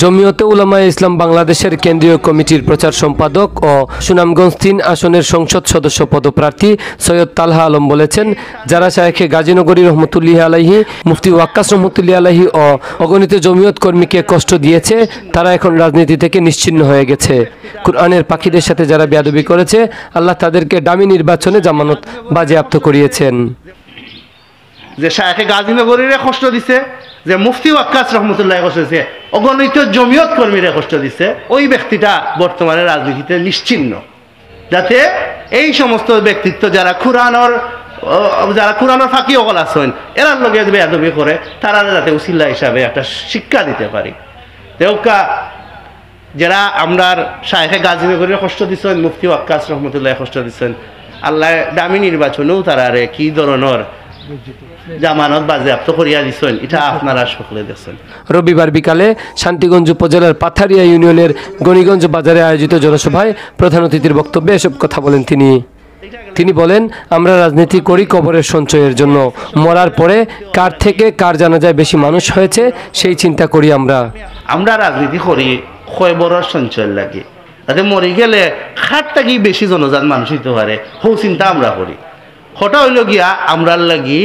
জমিয়তে উলামায়ে ইসলাম বাংলাদেশের কেন্দ্রীয় কমিটির প্রচার সম্পাদক ও সুনামগঞ্জ ৩ আসনের সংসদ সদস্য পদপ্রার্থী সৈয়দ তালহা আলম বলেছেন, যারা শায়েখে গাজীনগরী রহমতুল্লাহি আলাইহি, মুফতি ওয়াক্কাস রহমতুল্লাহি আলাইহি ও অগণিত জমিয়ত কর্মীকে কষ্ট দিয়েছে, তারা এখন রাজনীতি থেকে নিশ্চিহ্ন হয়ে গেছে। কুরআনের পাখিদের সাথে যারা বেয়াদবি করেছে, আল্লাহ তাদেরকে ডামি নির্বাচনে জামানত বাজেয়াপ্ত করিয়েছেন। যে শায়েখে গাজীনগরীরে কষ্ট দিছে, যে মুফতি ওয়াক্কাস রহমতুল্লাহ কষ্ট দিছে, অগণিত জমিয়ত কর্মীরা কষ্ট দিছে, ওই ব্যক্তিটা বর্তমানে রাজনীতিতে নিশ্চিহ্ন, যাতে এই সমস্ত ব্যক্তিত্ব যারা কোরআনের ফাঁকি অকল আছেন, এরার লগে বেয়াদবি করে, তারা যাতে উসিলা হিসাবে একটা শিক্ষা দিতে পারি। তেওকা যারা আমরার শায়েখে গাজীনগরীরে কষ্ট দিচ্ছেন, মুফতি ওয়াক্কাস রহমতুল্লাহ কষ্ট দিচ্ছেন, আল্লাহ দামি নির্বাচনেও তারারে কি ধরনের জামানত বাজেয়াপ্ত করিয়া দিচ্ছেন, এটা আপনারা সকলে দেখছেন। রবিবার বিকালে শান্তিগঞ্জ উপজেলার পাথারিয়া ইউনিয়নের গণিগঞ্জ বাজারে আয়োজিত জনসভায় প্রধান অতিথির বক্তব্যে এসব কথা বলেন তিনি বলেন, আমরা রাজনীতি করি কবরের সঞ্চয়ের জন্য, মরার পরে কার থেকে কার জানাজায় বেশি মানুষ হয়েছে সেই চিন্তা করি। আমরা রাজনীতি করি কবরের সঞ্চয় লাগে, যাতে মরে গেলে খাট থাকি বেশি জনজাত মানুষ হইতে পারে, হো চিন্তা আমরা করি। হঠাৎ হইল গিয়া আমরার লাগি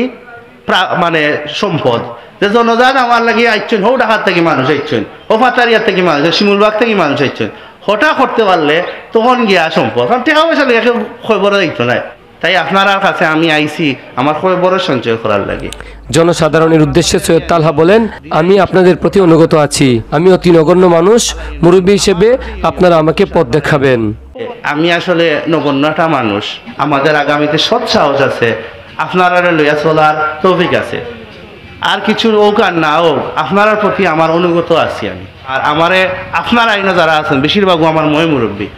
মানে সম্পদ, যে জনজাত আমার লাগি আইছেন, হো ঢাকার থেকে মানুষ আইছেন, ও পাতারিয়ার থেকে মানুষ, শিমুলবাগ থেকে মানুষ আইছেন, হঠাৎ করতে পারলে তখন গিয়া সম্পদ, কারণ টাকা পয়সা লেগে খবর দিত নাই। তাই আপনার কাছে আমি আইছি আমার খবরের সঞ্চয় করার লাগে। জনসাধারণের উদ্দেশ্যে সৈয়দ তালহা বলেন, আমি আপনাদের প্রতি অনুগত আছি, আমি অতি নগণ্য মানুষ, মুরব্বী হিসেবে আপনারা আমাকে পথ দেখাবেন। আমি আসলে নগণ্যটা মানুষ, আমাদের আগামীতে সৎ সাহস আছে, আপনারা লইয়া চলার তৌফিক আছে, আর কিছু হোক আর না হোক আপনার প্রতি আমার অনুগত আছি আমি। আর আমারে আপনার আইনে যারা আছেন বেশিরভাগ আমার মই মুরব্বী,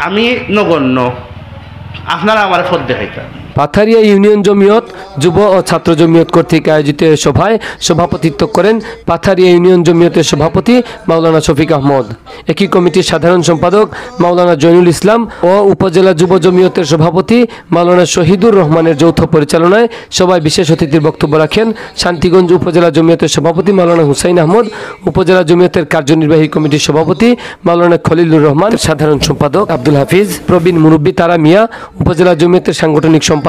আমি নগণ্য, আপনারা আমার পথ দেখাইতেন। পাথারিয়া ইউনিয়ন জমিয়ত, যুব ও ছাত্র জমিয়ত কর্তৃক আয়োজিত এ সভায় সভাপতিত্ব করেন পাথারিয়া ইউনিয়ন জমিয়তের সভাপতি মাওলানা শফিক আহমদ, একই কমিটির সাধারণ সম্পাদক মাওলানা জয়নুল ইসলাম ও উপজেলা যুব জমিয়তের সভাপতি মাওলানা শহীদুর রহমানের যৌথ পরিচালনায় সভায় বিশেষ অতিথির বক্তব্য রাখেন শান্তিগঞ্জ উপজেলা জমিয়তের সভাপতি মাওলানা হুসাইন আহমদ, উপজেলা জমিয়তের কার্যনির্বাহী কমিটির সভাপতি মাওলানা খলিলুর রহমান, সাধারণ সম্পাদক আব্দুল হাফিজ, প্রবীণ মুরব্বী তারা মিয়া, উপজেলা জমিয়তের সাংগঠনিক সম্পাদক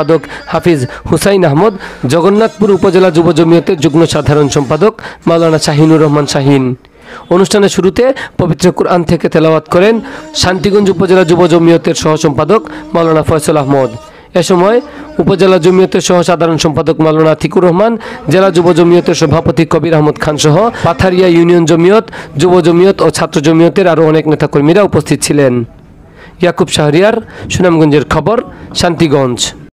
হাফিজ হুসাইন আহমদ, জগন্নাথপুর উপজেলা যুব জমিয়তের যুগ্ম সাধারণ সম্পাদক মাওলানা শাহিনুর রহমান শাহিন। অনুষ্ঠানের শুরুতে পবিত্র কুরআন থেকে তেলাওয়াত করেন শান্তিগঞ্জ উপজেলা যুব জমিয়তের সহ সম্পাদক মাওলানা ফয়সাল আহমদ। এ সময় উপজেলা জমিয়তের সহ সাধারণ সম্পাদক মাওলানা আতিকুর রহমান, জেলা যুব জমিয়তের সভাপতি কবির আহমদ খান সহ পাথারিয়া ইউনিয়ন জমিয়ত, যুব জমিয়ত ও ছাত্র জমিয়তের আরও অনেক নেতাকর্মীরা উপস্থিত ছিলেন। ইয়াকুব শাহরিয়ার, সুনামগঞ্জের খবর, শান্তিগঞ্জ।